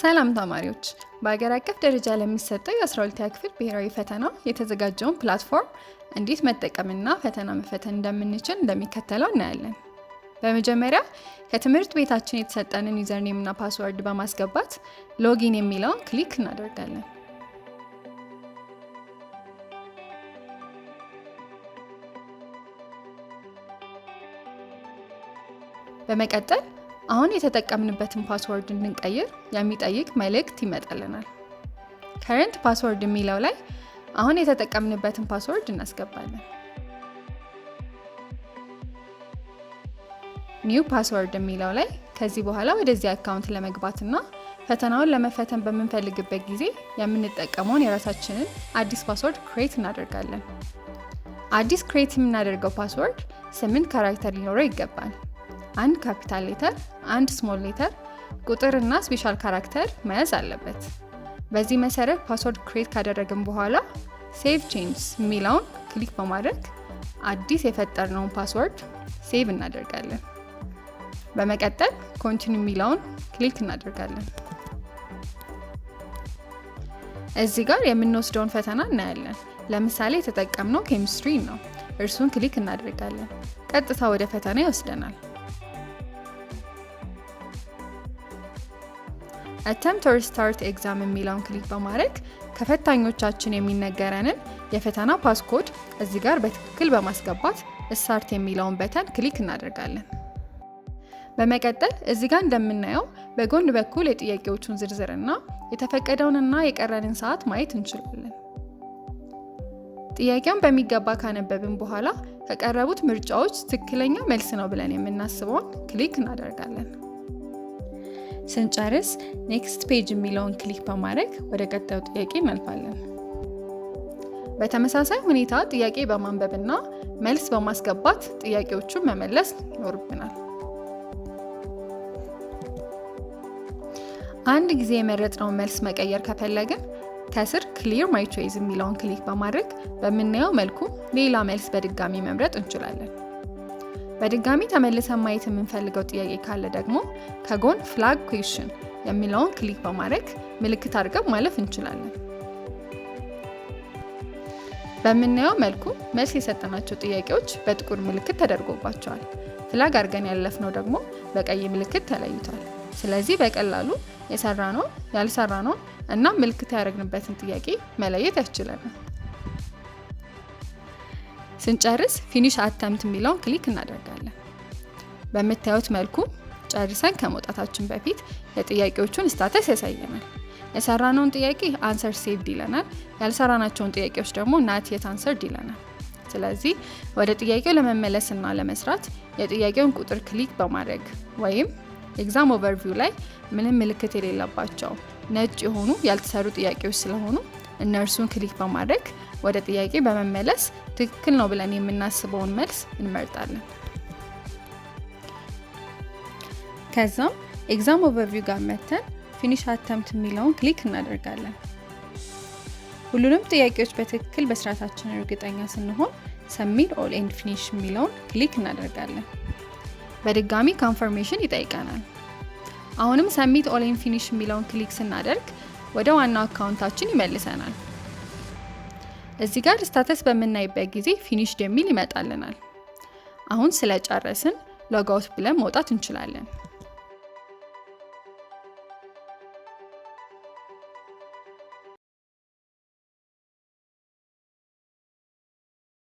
ሰላም ተማሪዎች፣ በአገር አቀፍ ደረጃ ለሚሰጠው የ12ኛ ክፍል ብሔራዊ ፈተና የተዘጋጀውን ፕላትፎርም እንዴት መጠቀምና ፈተና መፈተን እንደምንችል እንደሚከተለው እናያለን። በመጀመሪያ ከትምህርት ቤታችን የተሰጠንን ዩዘርኔም እና ፓስወርድ በማስገባት ሎጊን የሚለውን ክሊክ እናደርጋለን። በመቀጠል አሁን የተጠቀምንበትን ፓስወርድ እንድንቀይር የሚጠይቅ መልእክት ይመጣልናል። ከረንት ፓስወርድ የሚለው ላይ አሁን የተጠቀምንበትን ፓስወርድ እናስገባለን። ኒው ፓስወርድ የሚለው ላይ ከዚህ በኋላ ወደዚህ አካውንት ለመግባትና ፈተናውን ለመፈተን በምንፈልግበት ጊዜ የምንጠቀመውን የራሳችንን አዲስ ፓስወርድ ክሬት እናደርጋለን። አዲስ ክሬት የምናደርገው ፓስወርድ 8 ካራክተር ሊኖረው ይገባል። አንድ ካፒታል ሌተር፣ አንድ ስሞል ሌተር፣ ቁጥር እና ስፔሻል ካራክተር መያዝ አለበት። በዚህ መሰረት ፓስወርድ ክሬት ካደረግን በኋላ ሴቭ ቼንጅስ የሚለውን ክሊክ በማድረግ አዲስ የፈጠርነውን ፓስወርድ ሴቭ እናደርጋለን። በመቀጠል ኮንቲኒው የሚለውን ክሊክ እናደርጋለን። እዚህ ጋር የምንወስደውን ፈተና እናያለን። ለምሳሌ የተጠቀምነው ኬሚስትሪ ነው። እርሱን ክሊክ እናደርጋለን። ቀጥታ ወደ ፈተና ይወስደናል። attempt to restart exam የሚለውን ክሊክ በማድረግ ከፈታኞቻችን የሚነገረንን የፈተና ፓስኮድ እዚህ ጋር በትክክል በማስገባት ስታርት የሚለውን በተን ክሊክ እናደርጋለን። በመቀጠል እዚህ ጋር እንደምናየው በጎን በኩል የጥያቄዎቹን ዝርዝርና የተፈቀደውንና የቀረንን ሰዓት ማየት እንችላለን። ጥያቄውን በሚገባ ካነበብን በኋላ ከቀረቡት ምርጫዎች ትክክለኛ መልስ ነው ብለን የምናስበውን ክሊክ እናደርጋለን። ስንጨርስ ኔክስት ፔጅ የሚለውን ክሊክ በማድረግ ወደ ቀጣዩ ጥያቄ እናልፋለን። በተመሳሳይ ሁኔታ ጥያቄ በማንበብና መልስ በማስገባት ጥያቄዎቹን መመለስ ይኖርብናል። አንድ ጊዜ የመረጥነውን መልስ መቀየር ከፈለግን ከስር ክሊር ማይ ቾይስ የሚለውን ክሊክ በማድረግ በምናየው መልኩ ሌላ መልስ በድጋሚ መምረጥ እንችላለን። በድጋሚ ተመልሰን ማየት የምንፈልገው ጥያቄ ካለ ደግሞ ከጎን ፍላግ ኩዌስችን የሚለውን ክሊክ በማድረግ ምልክት አድርገን ማለፍ እንችላለን። በምናየው መልኩ መልስ የሰጠናቸው ጥያቄዎች በጥቁር ምልክት ተደርጎባቸዋል። ፍላግ አድርገን ያለፍነው ደግሞ በቀይ ምልክት ተለይቷል። ስለዚህ በቀላሉ የሰራነውን ያልሰራነውን እና ምልክት ያደረግንበትን ጥያቄ መለየት ያስችለናል። ስንጨርስ ፊኒሽ አተምት የሚለውን ክሊክ እናደርጋለን። በምታዩት መልኩ ጨርሰን ከመውጣታችን በፊት የጥያቄዎቹን ስታተስ ያሳየናል። የሰራነውን ጥያቄ አንሰር ሴቭድ ይለናል። ያልሰራናቸውን ጥያቄዎች ደግሞ ናት የት አንሰርድ ይለናል። ስለዚህ ወደ ጥያቄው ለመመለስና ለመስራት የጥያቄውን ቁጥር ክሊክ በማድረግ ወይም ኤግዛም ኦቨርቪው ላይ ምንም ምልክት የሌለባቸው ነጭ የሆኑ ያልተሰሩ ጥያቄዎች ስለሆኑ እነርሱን ክሊክ በማድረግ ወደ ጥያቄ በመመለስ ትክክል ነው ብለን የምናስበውን መልስ እንመርጣለን። ከዛም ኤግዛም ኦቨርቪው ጋር መተን ፊኒሽ አተምት የሚለውን ክሊክ እናደርጋለን። ሁሉንም ጥያቄዎች በትክክል በስራታችን እርግጠኛ ስንሆን ሰሚት ኦል ኤንድ ፊኒሽ የሚለውን ክሊክ እናደርጋለን። በድጋሚ ኮንፈርሜሽን ይጠይቀናል። አሁንም ሰሚት ኦል ኤንድ ፊኒሽ የሚለውን ክሊክ ስናደርግ ወደ ዋናው አካውንታችን ይመልሰናል። እዚህ ጋር ስታተስ በምናይበት ጊዜ ፊኒሽድ የሚል ይመጣልናል። አሁን ስለጨረስን ሎግ አውት ብለን መውጣት እንችላለን።